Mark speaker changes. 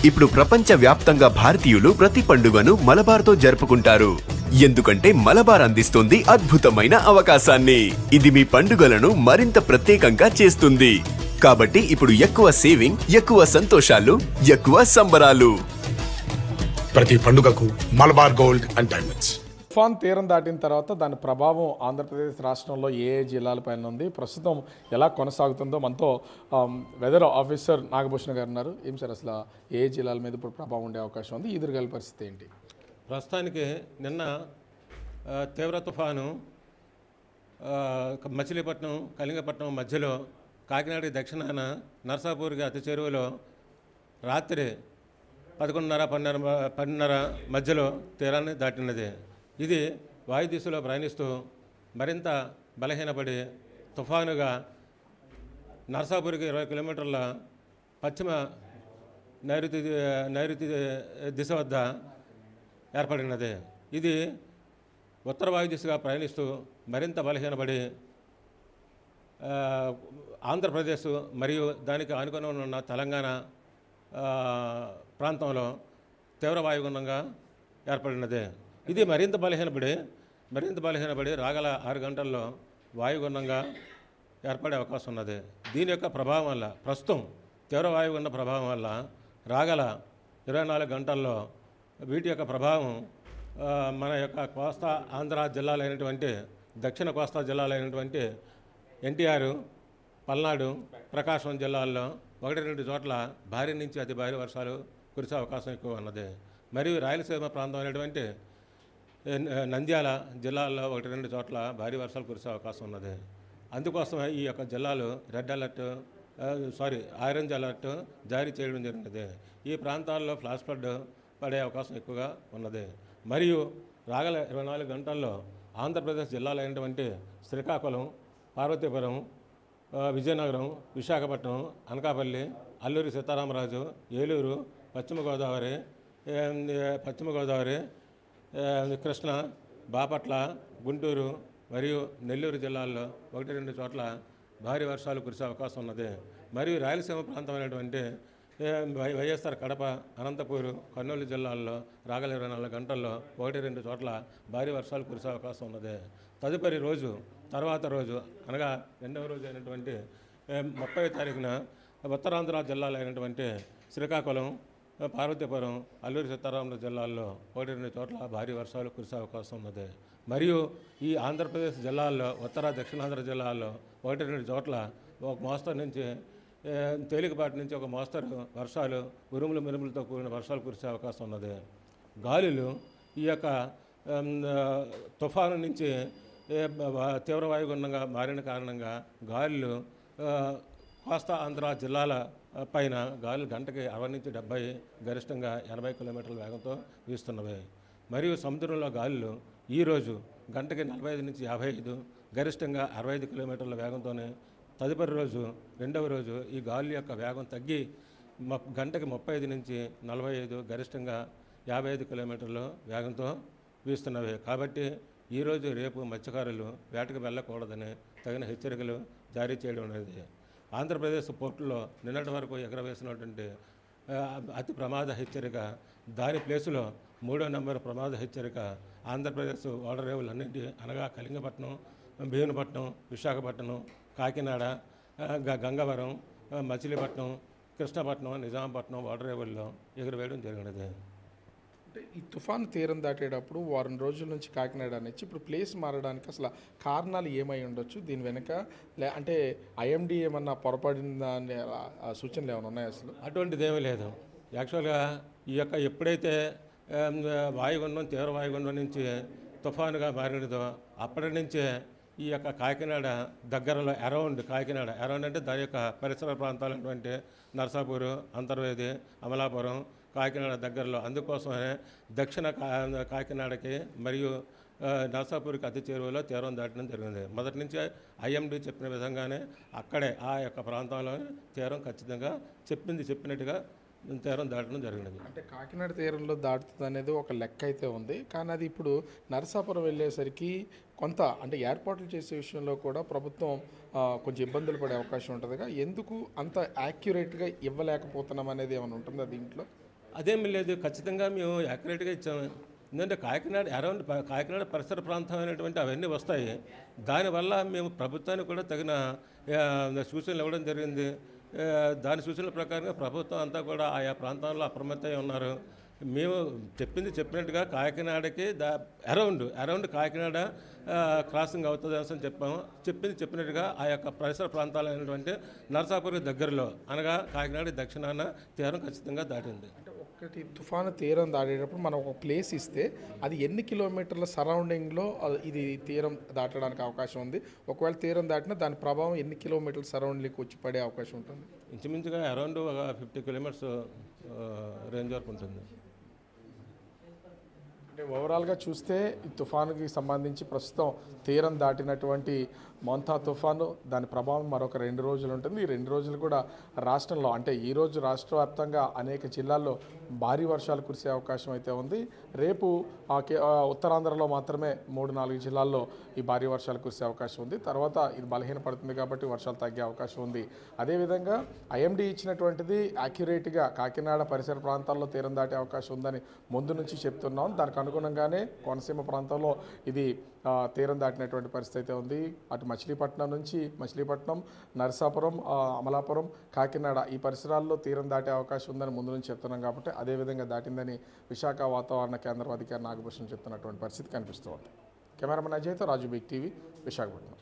Speaker 1: ఇప్పుడు ప్రపంచ వ్యాప్తంగా భారతీయులు ప్రతి పండుగను మలబార్తో జరుపుకుంటారు. ఎందుకంటే మలబార్ అందిస్తుంది అద్భుతమైన అవకాశాన్ని. ఇది మీ పండుగలను మరింత ప్రత్యేకంగా చేస్తుంది. కాబట్టి ఇప్పుడు ఎక్కువ సేవింగ్, ఎక్కువ సంతోషాలు, ఎక్కువ సంబరాలు.
Speaker 2: ప్రతి పండుగకు మలబార్ గోల్డ్ అండ్ డైమండ్స్.
Speaker 3: తుఫాన్ తీరం దాటిన తర్వాత దాని ప్రభావం ఆంధ్రప్రదేశ్ రాష్ట్రంలో ఏ జిల్లాలపైన ఉంది, ప్రస్తుతం ఎలా కొనసాగుతుందో మనతో వెదర్ ఆఫీసర్ నాగభూషణ్ గారు ఉన్నారు. ఏం సార్ అసలు ఏ జిల్లాల మీద ఇప్పుడు ప్రభావం ఉండే అవకాశం ఉంది, ఈదురుగాలి పరిస్థితి ఏంటి?
Speaker 4: ప్రస్తుతానికి నిన్న తీవ్ర తుఫాను మచిలీపట్నం కళింగపట్నం మధ్యలో కాకినాడ దక్షిణాన నర్సాపూర్కి అతి చెరువులో రాత్రి 11:30 మధ్యలో తీరాన్ని దాటినది. ఇది వాయు దిశలో ప్రయాణిస్తూ మరింత బలహీనపడి తుఫానుగా నర్సాపూర్కి 20 కిలోమీటర్ల పశ్చిమ నైరుతి దిశ వద్ద ఏర్పడినది. ఇది ఉత్తర వాయు దిశగా ప్రయాణిస్తూ మరింత బలహీనపడి ఆంధ్రప్రదేశ్ మరియు దానికి ఆనుకొని ఉన్న తెలంగాణ ప్రాంతంలో తీవ్ర వాయుగుండంగా ఏర్పడినది. ఇది మరింత బలహీనపడి రాగల 6 గంటల్లో వాయుగుండంగా ఏర్పడే అవకాశం ఉన్నది. దీని యొక్క ప్రభావం వల్ల ప్రస్తుతం తీవ్ర వాయుగుండ ప్రభావం వల్ల రాగల 24 గంటల్లో వీటి యొక్క ప్రభావం మన యొక్క కోస్తా ఆంధ్ర జిల్లాలైనటువంటి దక్షిణ కోస్తా జిల్లాలైనటువంటి ఎన్టీఆర్, పల్నాడు, ప్రకాశం జిల్లాల్లో 1-2 చోట్ల భారీ నుంచి అతి భారీ వర్షాలు కురిసే అవకాశం ఎక్కువ ఉన్నది. మరియు రాయలసీమ ప్రాంతం అయినటువంటి నంద్యాల జిల్లాల్లో 1-2 చోట్ల భారీ వర్షాలు కురిసే అవకాశం ఉన్నది. అందుకోసమే ఈ యొక్క జిల్లాలు ఆరెంజ్ అలర్ట్ జారీ చేయడం జరిగినది. ఈ ప్రాంతాల్లో ఫ్లాష్ ఫ్లడ్ పడే అవకాశం ఎక్కువగా ఉన్నది. మరియు రాగల 24 గంటల్లో ఆంధ్రప్రదేశ్ జిల్లాలైనటువంటి శ్రీకాకుళం, పార్వతీపురం, విజయనగరం, విశాఖపట్నం, అనకాపల్లి, అల్లూరి సీతారామరాజు, ఏలూరు, పశ్చిమ గోదావరి, కృష్ణ, బాపట్ల, గుంటూరు మరియు నెల్లూరు జిల్లాల్లో 1-2 చోట్ల భారీ వర్షాలు కురిసే అవకాశం ఉన్నది. మరియు రాయలసీమ ప్రాంతమైనటువంటి వైఎస్ఆర్ కడప, అనంతపూరు, కర్నూలు జిల్లాల్లో రాగల 24 గంటల్లో 1-2 చోట్ల భారీ వర్షాలు కురిసే అవకాశం ఉన్నది. తదుపరి రోజు తర్వాత రోజు అనగా 2వ రోజు అయినటువంటి 30వ తారీఖున ఉత్తరాంధ్ర జిల్లాలు అయినటువంటి శ్రీకాకుళం, పార్వతీపురం, అల్లూరి సీతారామరాజు జిల్లాల్లో 1-2 చోట్ల భారీ వర్షాలు కురిసే అవకాశం ఉన్నది. మరియు ఈ ఆంధ్రప్రదేశ్ జిల్లాల్లో ఉత్తర దక్షిణాంధ్ర జిల్లాల్లో 1-2 చోట్ల ఒక మోస్తరు నుంచి తేలికపాటి నుంచి ఒక మోస్తరు వర్షాలు, ఉరుములు మెరుములతో కూడిన వర్షాలు కురిసే అవకాశం ఉన్నది. గాలులు ఈ యొక్క తుఫాను నుంచి తీవ్ర వాయుగుండంగా మారిన కారణంగా గాలులు కోస్తా ఆంధ్ర జిల్లాల పైన గాలులు గంటకి 60 నుంచి 70, గరిష్టంగా 80 కిలోమీటర్ల వేగంతో వీస్తున్నవి. మరియు సముద్రంలో గాలులు ఈరోజు గంటకి 45 నుంచి 55, గరిష్టంగా 65 కిలోమీటర్ల వేగంతోనే, తదుపరి రోజు 2వ రోజు ఈ గాలి యొక్క వేగం తగ్గి గంటకి 35 నుంచి 45, గరిష్టంగా 55 కిలోమీటర్ల వేగంతో వీస్తున్నవి. కాబట్టి ఈరోజు రేపు మత్స్యకారులు వేటకు వెళ్ళకూడదని తగిన హెచ్చరికలు జారీ చేయడం అనేది. ఆంధ్రప్రదేశ్ పోర్టులో నిన్నటి వరకు ఎగరవేసినటువంటి అతి ప్రమాద హెచ్చరిక, దాని ప్లేసులో 3వ నెంబర్ ప్రమాద హెచ్చరిక ఆంధ్రప్రదేశ్ ఓడరేవులన్నింటి అనగా కళింగపట్నం, భీమునిపట్నం, విశాఖపట్నం, కాకినాడ, గంగవరం, మచిలీపట్నం, కృష్ణపట్నం, నిజాంపట్నం ఓడరేవుల్లో ఎగురవేయడం జరిగినది.
Speaker 3: అంటే ఈ తుఫాను తీరం దాటేటప్పుడు వారం రోజుల నుంచి కాకినాడ నుంచి ఇప్పుడు ప్లేస్ మారడానికి అసలు కారణాలు ఏమై ఉండొచ్చు? దీని వెనుక అంటే ఐఎండీ ఏమన్నా పొరపడిందా అనే సూచనలు ఏమైనా ఉన్నాయా? అసలు
Speaker 4: అటువంటిది ఏమీ లేదు. యాక్చువల్గా ఈ యొక్క ఎప్పుడైతే వాయుగుండం తీవ్ర వాయుగుండం నుంచి తుఫానుగా మారినదో అప్పటి నుంచే ఈ యొక్క కాకినాడ దగ్గరలో అరౌండ్ అంటే దాని యొక్క పరిసర ప్రాంతాలైనటువంటి నర్సాపూరు, అంతర్వేది, అమలాపురం, కాకినాడ దగ్గరలో, అందుకోసమే దక్షిణ కాకినాడకి మరియు నర్సాపూర్కి అతి చేరువలో తీరం దాటడం జరిగింది. మొదటి నుంచి ఐఎండీ చెప్పిన విధంగానే అక్కడే ఆ యొక్క ప్రాంతంలో తీరం ఖచ్చితంగా చెప్పినట్టుగా తీరం దాటడం జరిగినది.
Speaker 3: అంటే కాకినాడ తీరంలో దాటుతుంది అనేది ఒక లెక్క అయితే ఉంది. కానీ అది ఇప్పుడు నరసాపురం వెళ్ళేసరికి కొంత అంటే ఏర్పాట్లు చేసే విషయంలో కూడా ప్రభుత్వం కొంచెం ఇబ్బందులు పడే అవకాశం ఉంటుందిగా. ఎందుకు అంత యాక్యురేట్గా ఇవ్వలేకపోతున్నాం అనేది ఏమైనా ఉంటుందా దీంట్లో?
Speaker 4: అదేమీ లేదు, ఖచ్చితంగా మేము యాక్యురేట్గా ఇచ్చాము. ఎందుకంటే కాకినాడ పరిసర ప్రాంతం అనేటువంటి అవన్నీ వస్తాయి. దానివల్ల మేము ప్రభుత్వానికి కూడా తగిన సూచనలు ఇవ్వడం జరిగింది. దాని సూచనల ప్రకారంగా ప్రభుత్వం అంతా కూడా ఆయా ప్రాంతాల్లో అప్రమత్తమై ఉన్నారు. మేము చెప్పినట్టుగా కాకినాడకి అరౌండ్ కాకినాడ క్రాసింగ్ అవుతుంది అని చెప్పాము. చెప్పినట్టుగా ఆ యొక్క పరిసర ప్రాంతాలైనటువంటి నరసాపురం దగ్గరలో అనగా కాకినాడ దక్షిణాన తీరం ఖచ్చితంగా దాటింది.
Speaker 3: ఒకటి తుఫాను తీరం దాటేటప్పుడు మనం ఒక ప్లేస్ ఇస్తే అది ఎన్ని కిలోమీటర్ల సరౌండింగ్లో ఇది తీరం దాటడానికి అవకాశం ఉంది? ఒకవేళ తీరం దాటినా దాని ప్రభావం ఎన్ని కిలోమీటర్ల సరౌండింగ్కి వచ్చి పడే అవకాశం ఉంటుంది?
Speaker 4: ఇంచుమించుగా అరౌండ్ ఒక 50 కిలోమీటర్స్ రేంజ్ వరకు ఉంటుంది.
Speaker 3: అంటే ఓవరాల్గా చూస్తే ఈ తుఫానుకి సంబంధించి ప్రస్తుతం తీరం దాటినటువంటి మొంతా తుఫాను దాని ప్రభావం మరొక 2 రోజులు ఉంటుంది. ఈ 2 రోజులు కూడా రాష్ట్రంలో అంటే ఈరోజు రాష్ట్ర వ్యాప్తంగా అనేక జిల్లాల్లో భారీ వర్షాలు కురిసే అవకాశం అయితే ఉంది. రేపు ఉత్తరాంధ్రలో మాత్రమే 3-4 జిల్లాల్లో ఈ భారీ వర్షాలు కురిసే అవకాశం ఉంది. తర్వాత ఇది బలహీనపడుతుంది కాబట్టి వర్షాలు తగ్గే అవకాశం ఉంది. అదేవిధంగా ఐఎండీ ఇచ్చినటువంటిది యాక్యురేట్గా కాకినాడ పరిసర ప్రాంతాల్లో తీరం దాటే అవకాశం ఉందని ముందు నుంచి చెప్తున్నాం. దానికి అనుగుణంగానే కోనసీమ ప్రాంతంలో ఇది తీరం దాటినటువంటి పరిస్థితి అయితే ఉంది. అటు మచిలీపట్నం, నరసాపురం, అమలాపురం, కాకినాడ ఈ పరిసరాల్లో తీరం దాటే అవకాశం ఉందని ముందు నుంచి చెప్తున్నాం కాబట్టి అదేవిధంగా దాటిందని విశాఖ వాతావరణ కేంద్రం అధికారి నాగభూషణ్ చెప్తున్నటువంటి పరిస్థితి కనిపిస్తోంది. కెమెరామెన్ అజయ్తో రాజు బిగ్ టీవీ, విశాఖపట్నం.